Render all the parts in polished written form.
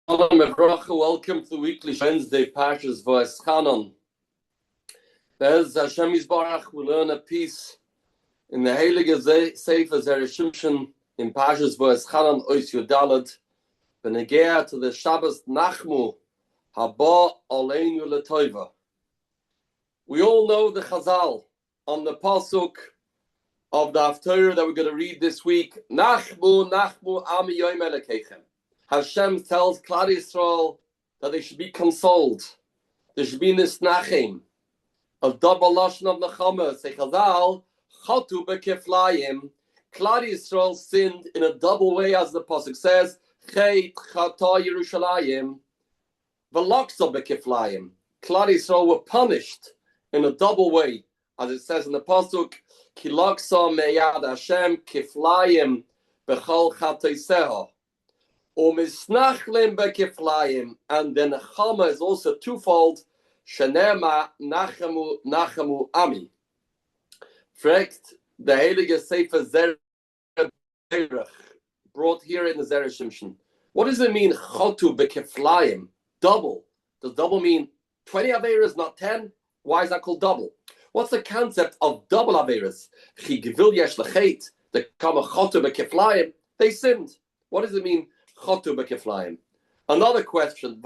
Welcome to the weekly Wednesday Parshas V'Eschanan. Be'ez Hashem Yisbarach, we learn a piece in the Heilige Sefer Zera Shimshon in Parshas V'Eschanan Ois Yudalad, Benegea to the Shabbos Nachmu Haba Aleinu L'Toiva. We all know the Chazal on the pasuk of the Haftarah that we're going to read this week. Nachmu, Nachmu, Ami Yoim Elekechem. Hashem tells Klal Yisrael that they should be consoled. There should be nisnachim. A double lashon of nechama. Say Chazal, chatu bekeflayim. Klal Yisrael sinned in a double way, as the pasuk says. Chet chata Yerushalayim. V'laksa bekeflayim. Klal Yisrael were punished in a double way, as it says in the pasuk. Ki laksa meyad Hashem keflayim bechol chateiseha. And then the Chama is also twofold. Shenema Nachamu Nachamu Ami. Fragt the Heilige Sefer Zera brought here in the Zera Shimshon. What does it mean? Chotu bekeflayim, double. Does double mean 20 averas, not 10? Why is that called double? What's the concept of double averas? Chi gevil yesh lechet. The Kama chotu bekeflayim. They sinned. What does it mean? Another question,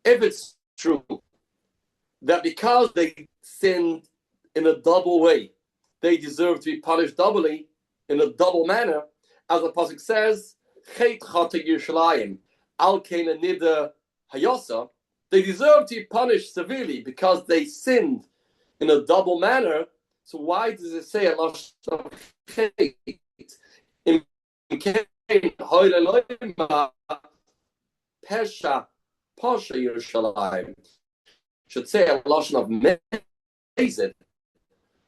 if it's true that because they sinned in a double way, they deserve to be punished doubly in a double manner, as the pasuk says, they deserve to be punished severely because they sinned in a double manner. So why does it say a lot of hate? Parsha Yerushalayim should say a lashon of mezid,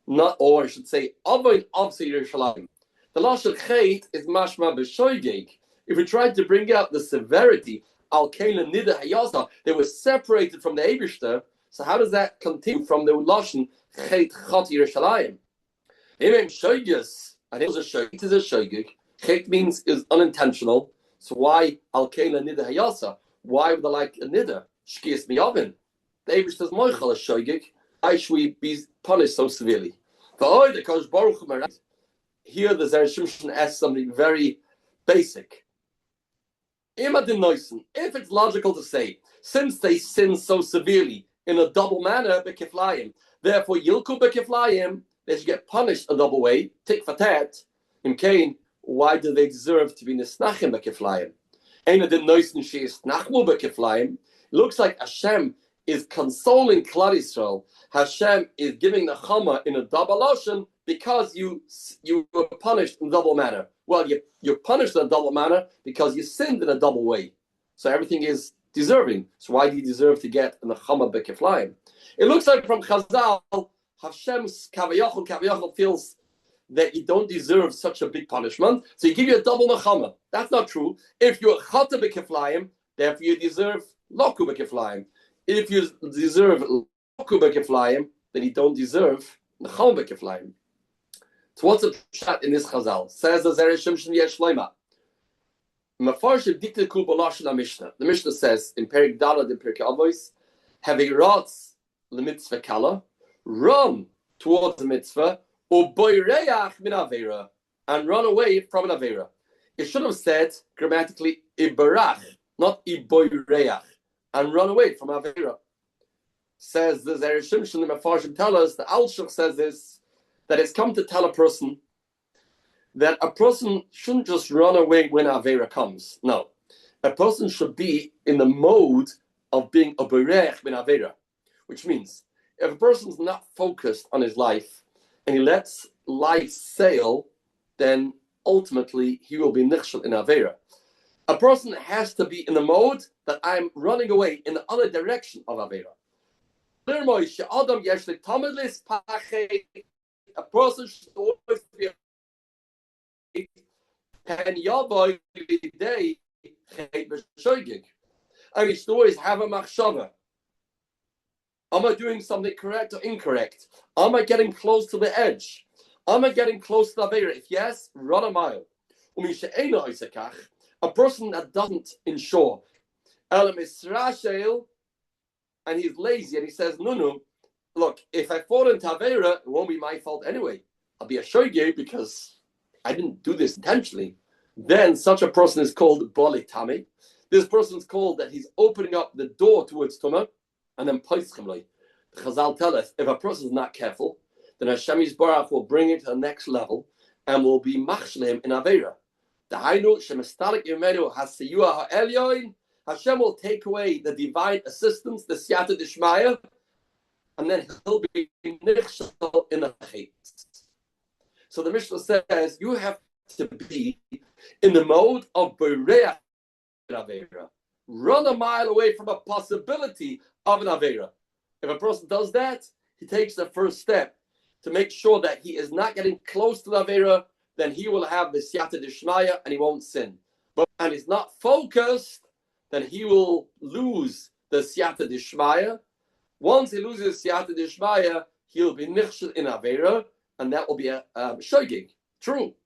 not, or I should say avoid of Yerushalayim. The lashon chet is mashma b'shoigeg. If we tried to bring out the severity, al keilah nida hayasa, they were separated from the Eibishter. So how does that continue from the lashon chet chot Yerushalayim? Even shoiges, and it was a shoigeg. It is a shoigeg. Chet means is unintentional. So why al keilah nida hayasa? Why would I like a nida? Shkias miyavin. The Eibishter's moichel is shoigeg. Why should we be punished so severely? Here the Zera Shimshon asks something very basic. If it's logical to say, since they sin so severely in a double manner, bekeflayim, therefore yilku bekeflayim, they should get punished a double way, tit for tat, in Cain. Why do they deserve to be nisnachim bekeflayim? Eina din noisen sheis nachmu bekeflayim. Looks like Hashem is consoling Klal Yisrael. Hashem is giving the Chama in a double ocean because you were punished in a double manner. Well, you're punished in a double manner because you sinned in a double way. So everything is deserving. So why do you deserve to get in the Chama bekeflayim? It looks like from Chazal, Hashem's kavayachol feels that you don't deserve such a big punishment, so he give you a double nechama. That's not true. If you're chata bekeflayim, therefore you deserve loku bekeflayim. If you deserve loku bekeflayim, then you don't deserve nechama bekeflayim. So what's the pshat in this chazal? Says the Zera Shimshon yesh loima. Mefarshim dikteku b'lashon HaMishnah. The Mishnah says in Perik Dalad in Pirkei Avos, having ratz l'mitzvah kala, run towards the mitzvah, and run away from an avera. It should have said grammatically ibarach, not iboireach, and run away from avera. Says the Zera Shimshon, the Mefarshim tell us, the Alshach says this, that it's come to tell a person that a person shouldn't just run away when avera comes. No, a person should be in the mode of being a boirech bin avera, which means if a person's not focused on his life, and he lets life sail, then ultimately he will be nichshel in avera. A person has to be in the mode that I'm running away in the other direction of avera. A person should always be and he should always have a machshava. Am I doing something correct or incorrect? Am I getting close to the edge? Am I getting close to the Avera? If yes, run a mile. A person that doesn't insure, Elam Israshel, and he's lazy, and he says, no, look, if I fall into Avera, it won't be my fault anyway. I'll be a shoygay because I didn't do this intentionally. Then such a person is called Bali Tami. This person is called that he's opening up the door towards Tumah, and then Paischemlei. The Chazal tell us, if a person is not careful, then Hashem Yisbarach will bring it to the next level and will be machshlim in Avera. The Hainu Shemestalik Yemenu Hasiyua Ha'elyoin, Hashem will take away the divine assistance, the Siyata Dishmaya, and then he'll be nichshel in a chait. So the Mishnah says you have to be in the mode of bereach avera. Run a mile away from a possibility of an avera. If a person does that, he takes the first step to make sure that he is not getting close to the avera. Then he will have the siyata dishmaya and he won't sin. But and he's not focused, then he will lose the siyata dishmaya. Once he loses siyata dishmaya, he'll be nichshel in avera, and that will be a shoygig. True.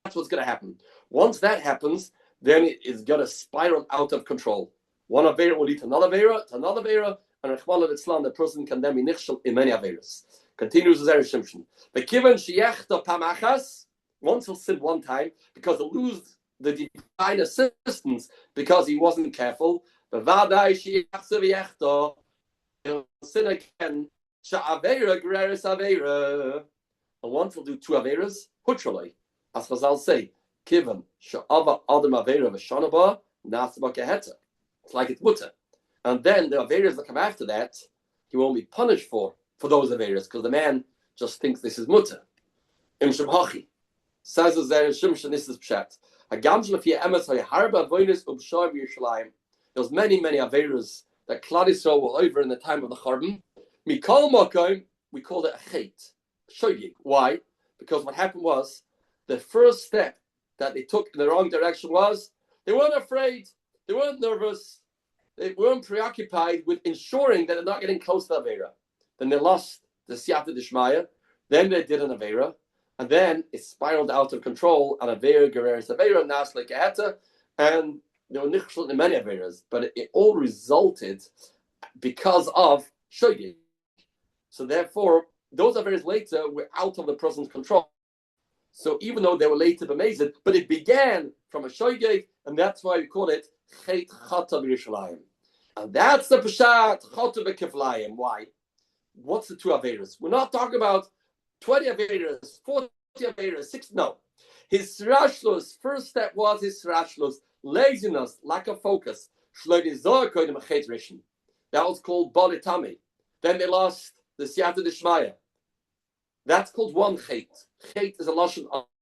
That's what's going to happen. Once that happens, then it is going to spiral out of control. One avera will lead to another avera, and Rechmana Litzlan, the person can then be nichshel in many averas. Continues Zera Shimshon. The kivan sheyechta pamachas, once he'll sin one time, because he'll lose the divine assistance because he wasn't careful. Bevadai sheyechta v'yechta, he'll sin again. Sha'avera gereres avera. And once he'll do two averas, hutralei. As Chazal say, kivan she'ava adam avera v'shanaba nasba keheta. It's like it's mutter. And then the averas that come after that, he won't be punished for those averas, because the man just thinks this is mutter. Im Shemhachi says Zera Shimshon, this is pshat. There's many averas that Klal Yisrael were over in the time of the Churban. Mikol Makom, we called it a chait, shoygig. Why? Because what happened was the first step that they took in the wrong direction was they weren't afraid, they weren't nervous, they weren't preoccupied with ensuring that they're not getting close to the avera. Then they lost the siyata dishmaya. Then they did an avera, and then it spiraled out of control. And avera gereres avera nas lekeheta, and they were nichshel in many averas. But it all resulted because of shoygig. So therefore, those averas later were out of the person's control. So even though they were later b'mezid, but it began from a shoygig, and that's why we call it chet chata b'Yerushalayim. And that's the pshat chata b'keflayim. Why? What's the two averas? We're not talking about 20 averas, 40 averas, 6. No. His rashlus, first step was his rashlus, laziness, lack of focus. That was called balitami. Then they lost the siyata dishmaya. That's called one chet. Chet is a lashon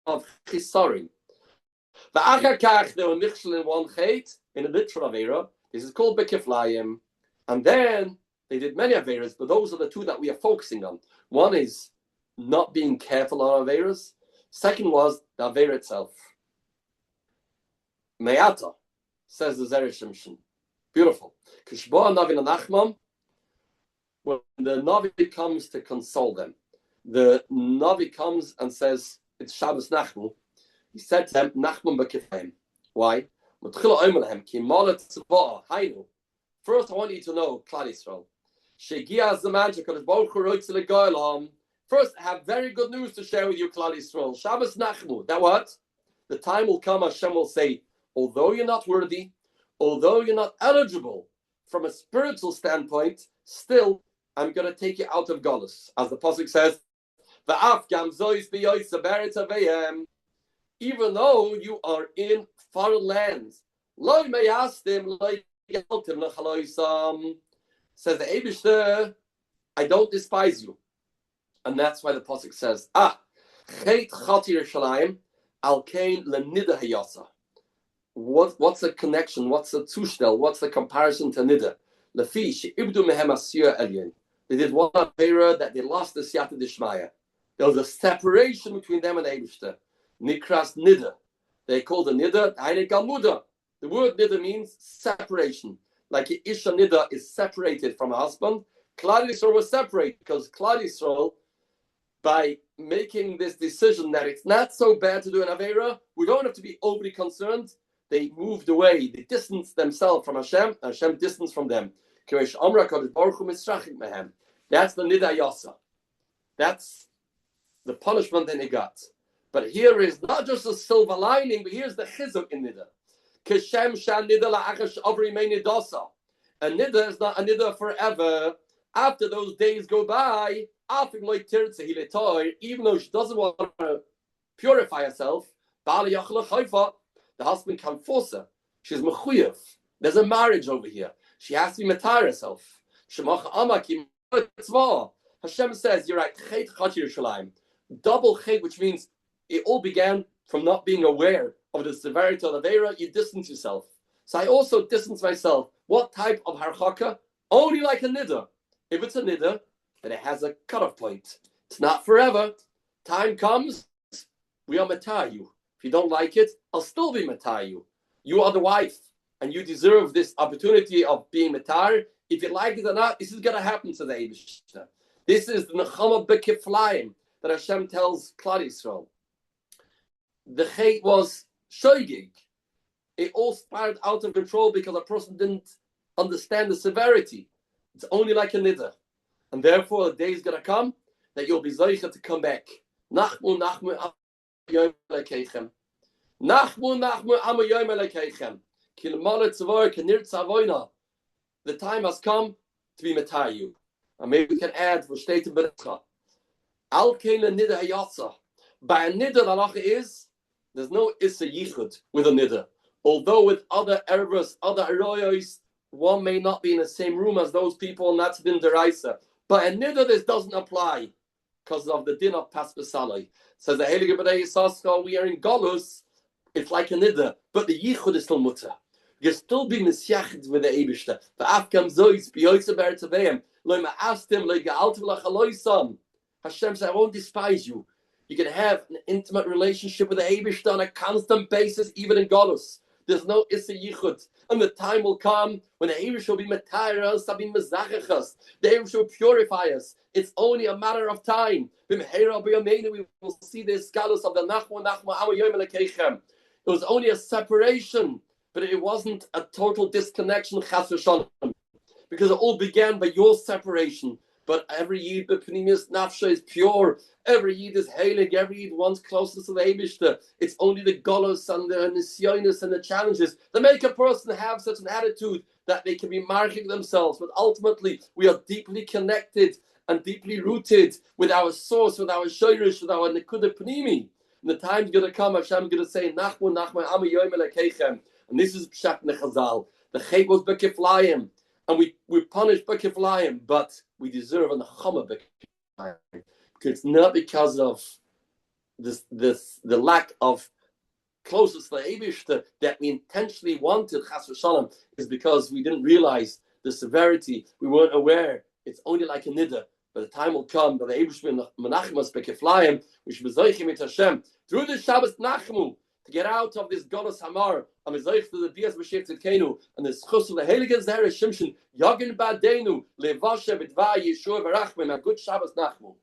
of chisaring. The achakach, they were nichshel in one chet, in a literal avera. This is called bekeflayim. And then they did many averas, but those are the two that we are focusing on. One is not being careful on averas. Second was the avera itself. Me'ata, says the Zera Shimshon. Beautiful. Kishboa Navi Nachman, when the Navi comes to console them, the Navi comes and says, it's Shabbos Nachman. He said to them, Nachman b'kifayim. Why? First, I want you to know, Klal Yisrael. First, I have very good news to share with you, Klal Yisrael. Shabbos Nachmu. That what? The time will come, Hashem will say, although you're not worthy, although you're not eligible from a spiritual standpoint, still, I'm going to take you out of Golus. As the Pasuk says, even though you are in foreign lands, says the Eibishter, I don't despise you. And that's why the Pasuk says, what's the connection? What's the zustel? What's the comparison to Nida? They did one avera that they lost the siyata dishmaya. There was a separation between them and the Eibishter. Nikras Nida. They called the Nida Eine Galmuda. The word Nida means separation. Like Isha Nida is separated from her husband. Klal Yisrael was separated because Klal Yisrael, by making this decision that it's not so bad to do an Avera, we don't have to be overly concerned. they moved away, they distanced themselves from Hashem, and Hashem distanced from them. That's the Nida Yasa. That's the punishment that they got. But here is not just a silver lining, but here's the chizuk in Nida. A Nida is not a Nida forever. After those days go by, even though she doesn't want to purify herself, the husband can force her. She's mechuyev. There's a marriage over here. She has to be matar herself. Hashem says, you're right, double chet, which means it all began from not being aware of the severity of the Avera. You distance yourself. So I also distance myself. What type of harchaka? Only like a niddah. If it's a niddah, then it has a cutoff point. It's not forever. Time comes, we are matar you. If you don't like it, I'll still be matar you. You are the wife, and you deserve this opportunity of being matar. If you like it or not, this is going to happen to the Eibishter. This is the Nechama B'Kiflayim that Hashem tells Klal Yisrael. The Chet was shoygig. It all spiraled out of control because a person didn't understand the severity. It's only like a niddah. And therefore, the day is going to come that you'll be zoicha to come back. Nachmu, nachmu, amu yom Nachmu, nachmu, amu yom elekeichem. The time has come to be matayu. And maybe we can add for state of Berecha. Al kein niddah hayatza. By a niddah, the halacha is there's no issa yichud with a niddah. Although with other ervas, other aroyos, one may not be in the same room as those people, and that's din deraisa. But a niddah, this doesn't apply because of the din of pas b'salai. Says the Heilige B'nai Yisrael, we are in Golus. It's like a niddah, but the yichud is still mutter. You're still being misyachid with the Eibishter. The afkam zois biyoyse be'ertaveim lo ma'astim lo ga'altim lachaloisam. Hashem said, I won't despise you. You can have an intimate relationship with the Eibishter on a constant basis, even in Golus. There's no issa yichud. And the time will come when the Eibishter will be metayr us, be mezachachas. The Eibishter will purify us. It's only a matter of time. We will see the scholars of the Nachmu Amu Yom Elekeichem. It was only a separation, but it wasn't a total disconnection, chas v'shalom, because it all began by your separation. But every Yid, the Pneumius Nafsha, is pure. Every Yid is heilig. Every Yid wants closeness to the Eibishter. It's only the golos and the nisyonis and the challenges that make a person have such an attitude that they can be marking themselves. But ultimately, we are deeply connected and deeply rooted with our source, with our shoirish, with our nekuda pnimi. And the time's going to come, Hashem is going to say, Nachmu, Nachmu, Amu Yom Elekeichem. And this is Pshat Nechazal. The Chet was B'Kiflayim. And we punish B'Kiflayim, but we deserve a Nechama B'Kiflayim. Because it's not because of the lack of closeness to the Eibishter that we intentionally wanted Chas v'Shalom. Is because we didn't realize the severity. We weren't aware. It's only like a niddah. But the time will come that the Eibishter Menachmas B'Kiflayim, we should be zoichim with Hashem through the Shabbos Nachmu to get out of this Golos Hamar and zoich to the Bias B'Shef Tzidkenu and the schus of the Heilige Zera Shimshon Yagin Badenu Levashe B'Dva Yeshua V'Rachmim. A good Shabbos Nachmu.